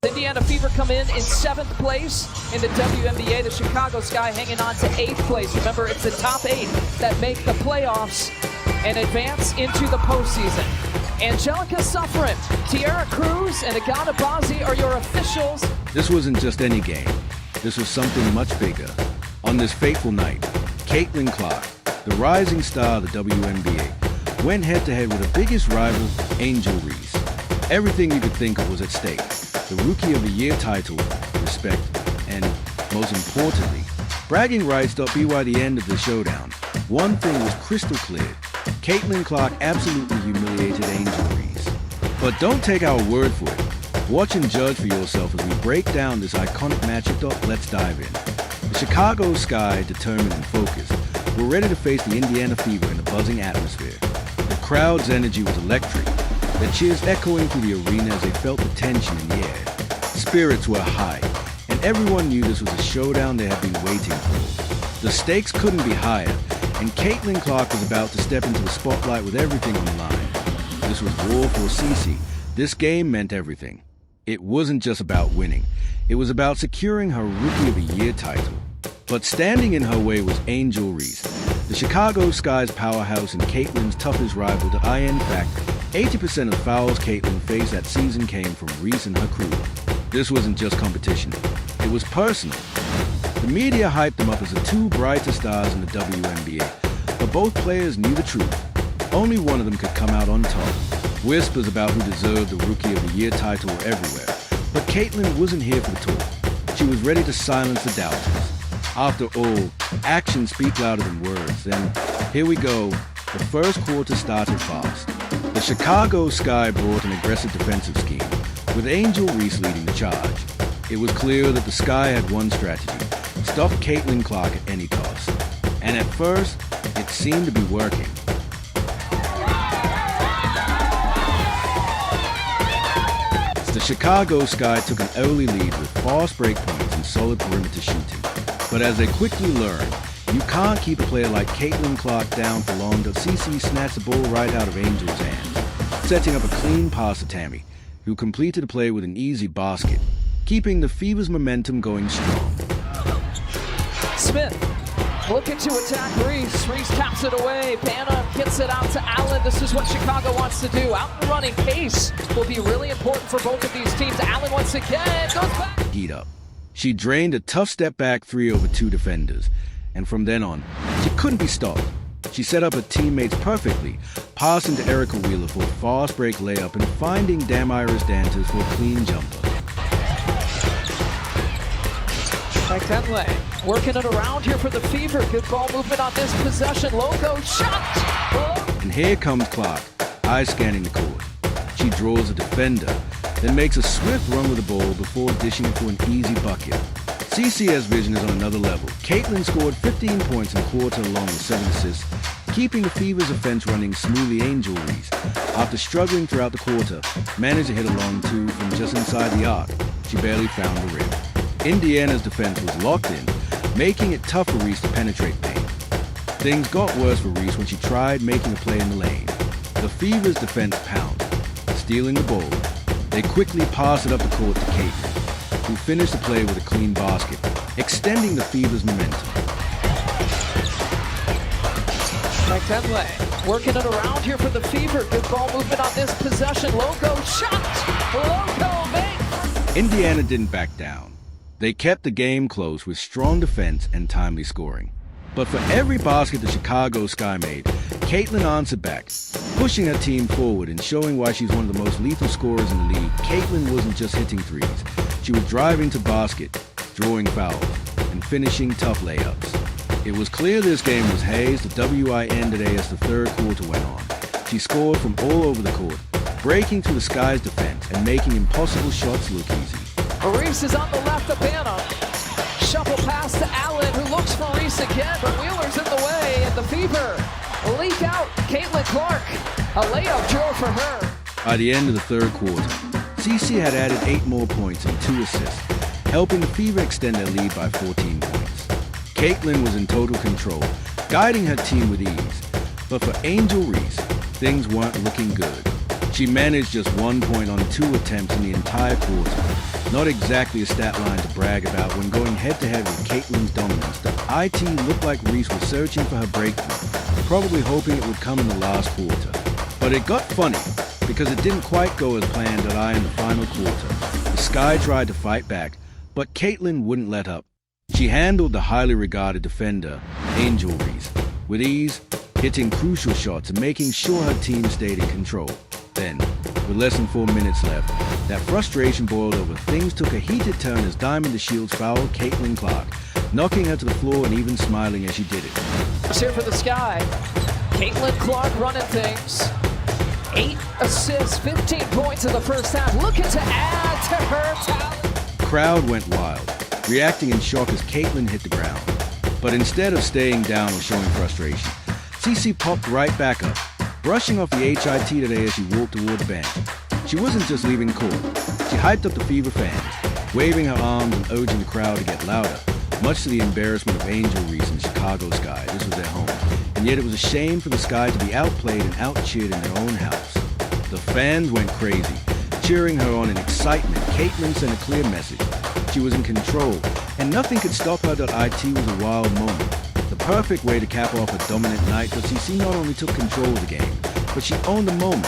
Indiana Fever come in 7th place in the WNBA. The Chicago Sky hanging on to 8th place. Remember, it's the top 8 that make the playoffs and advance into the postseason. Angelica Suffren, Tiara Cruz, and Agana Bazi are your officials. This wasn't just any game. This was something much bigger. On this fateful night, Caitlin Clark, the rising star of the WNBA, went head-to-head with her biggest rival, Angel Reese. Everything you could think of was at stake. The Rookie of the Year title, respect, and, most importantly, bragging rights. Be by the end of the showdown. One thing was crystal clear. Caitlin Clark absolutely humiliated Angel Reese. But don't take our word for it. Watch and judge for yourself as we break down this iconic matchup. Let's dive in. The Chicago Sky, determined and focused, were ready to face the Indiana Fever in a buzzing atmosphere. The crowd's energy was electric, their cheers echoing through the arena as they felt the tension in the air. Spirits were high, and everyone knew this was a showdown they had been waiting for. The stakes couldn't be higher, and Caitlin Clark was about to step into the spotlight with everything on the line. This was war for Cece. This game meant everything. It wasn't just about winning. It was about securing her Rookie of the Year title. But standing in her way was Angel Reese, the Chicago Sky's powerhouse and Caitlin's toughest rival. In fact, 80% of the fouls Caitlin faced that season came from Reese and her crew. This wasn't just competition. It was personal. The media hyped them up as the two brightest stars in the WNBA, but both players knew the truth. Only one of them could come out on top. Whispers about who deserved the Rookie of the Year title were everywhere, but Caitlin wasn't here for the talk. She was ready to silence the doubters. After all, actions speak louder than words, and here we go. The first quarter started fast. The Chicago Sky brought an aggressive defensive scheme, with Angel Reese leading the charge. It was clear that the Sky had one strategy: stop Caitlin Clark at any cost. And at first, it seemed to be working. The Chicago Sky took an early lead with fast break points and solid perimeter shooting. But as they quickly learned, you can't keep a player like Caitlin Clark down for long. Cece snatched the ball right out of Angel's hands, setting up a clean pass to Tammy, who completed the play with an easy basket, keeping the Fever's momentum going strong. Smith looking to attack Reese. Reese taps it away. Banna gets it out to Allen. This is what Chicago wants to do. Out and running pace will be really important for both of these teams. Allen once again goes back. Heat up. She drained a tough step-back 3 over 2 defenders, and from then on, she couldn't be stopped. She set up her teammates perfectly, passing to Erica Wheeler for a fast break layup and finding Damaris Dantas for a clean jumper. Tenley working it around here for the Fever. Good ball movement on this possession. Logo shot! And here comes Clark, eyes scanning the court. She draws a defender, then makes a swift run with the ball before dishing it for an easy bucket. CC's vision is on another level. Caitlin scored 15 points in the quarter along with 7 assists, keeping the Fever's offense running smoothly. Angel Reese, after struggling throughout the quarter, managed to hit a long 2 from just inside the arc. She barely found the rim. Indiana's defense was locked in, making it tough for Reese to penetrate paint. Things got worse for Reese when she tried making a play in the lane. The Fever's defense pounded, stealing the ball. They quickly passed it up the court to Caitlin, who finished the play with a clean basket, extending the Fever's momentum. Tenley working it around here for the Fever. Good ball movement on this possession. Logo shot! Logo makes! Indiana didn't back down. They kept the game close with strong defense and timely scoring. But for every basket the Chicago Sky made, Caitlin answered back, pushing her team forward and showing why she's one of the most lethal scorers in the league. Caitlin wasn't just hitting threes. She was driving to basket, drawing fouls, and finishing tough layups. It was clear this game was hazed. The WI ended as the third quarter went on. She scored from all over the court, breaking through the Sky's defense and making impossible shots look easy. Reese is on the left of Banna. Shuffle pass to Allen, who looks for Reese again, but Wheeler's in the way, and the Fever leak out. Caitlin Clark, a layup draw for her. By the end of the third quarter, CC had added 8 more points and 2 assists, helping the Fever extend their lead by 14 points. Caitlin was in total control, guiding her team with ease. But for Angel Reese, things weren't looking good. She managed just 1 point on 2 attempts in the entire quarter. Not exactly a stat line to brag about when going head-to-head with Caitlin's dominance. The IT looked like Reese was searching for her breakthrough, probably hoping it would come in the last quarter. But it got funny, because it didn't quite go as planned in the final quarter. The Sky tried to fight back, but Caitlin wouldn't let up. She handled the highly regarded defender, Angel Reese, with ease, hitting crucial shots and making sure her team stayed in control. Then, with less than 4 minutes left, that frustration boiled over. Things took a heated turn as Diamond DeShields fouled Caitlin Clark, knocking her to the floor and even smiling as she did it. It's here for the Sky. Caitlin Clark running things. 8 assists, 15 points in the first half. Looking to add to her talent. The crowd went wild, reacting in shock as Caitlin hit the ground. But instead of staying down or showing frustration, CC popped right back up, brushing off the HIT today as she walked toward the bench. She wasn't just leaving court. She hyped up the Fever fans, waving her arms and urging the crowd to get louder, much to the embarrassment of Angel Reese and Chicago Sky. This was their home. And yet it was a shame for the Sky to be outplayed and outcheered in their own house. The fans went crazy, cheering her on in excitement. Caitlin sent a clear message. She was in control, and nothing could stop her. IT was a wild moment. The perfect way to cap off a dominant night, but CC not only took control of the game, but she owned the moment,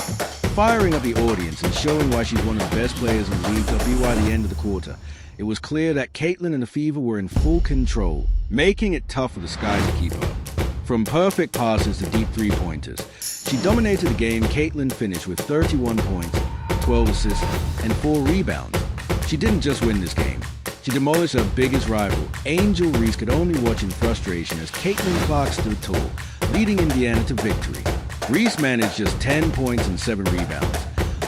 firing up the audience and showing why she's one of the best players in the league by the end of the quarter. It was clear that Caitlin and the Fever were in full control, making it tough for the Sky to keep up. From perfect passes to deep three-pointers, she dominated the game. Caitlin finished with 31 points, 12 assists, and 4 rebounds. She didn't just win this game. She demolished her biggest rival. Angel Reese could only watch in frustration as Caitlin Clark stood tall, leading Indiana to victory. Reese managed just 10 points and 7 rebounds.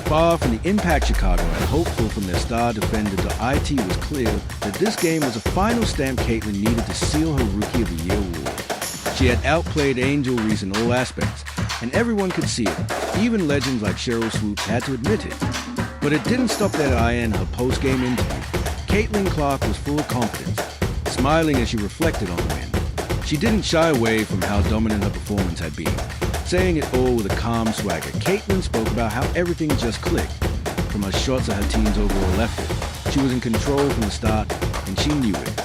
Far from the impact Chicago had hoped for from their star defender, the IT was clear that this game was a final stamp Caitlin needed to seal her Rookie of the Year award. She had outplayed Angel Reese in all aspects, and everyone could see it. Even legends like Cheryl Swoops had to admit it. But it didn't stop there at IN her post-game interview. Caitlin Clark was full of confidence, smiling as she reflected on the win. She didn't shy away from how dominant her performance had been, saying it all with a calm swagger. Caitlin spoke about how everything just clicked, from her shots to her team's overall effort. She was in control from the start, and she knew it.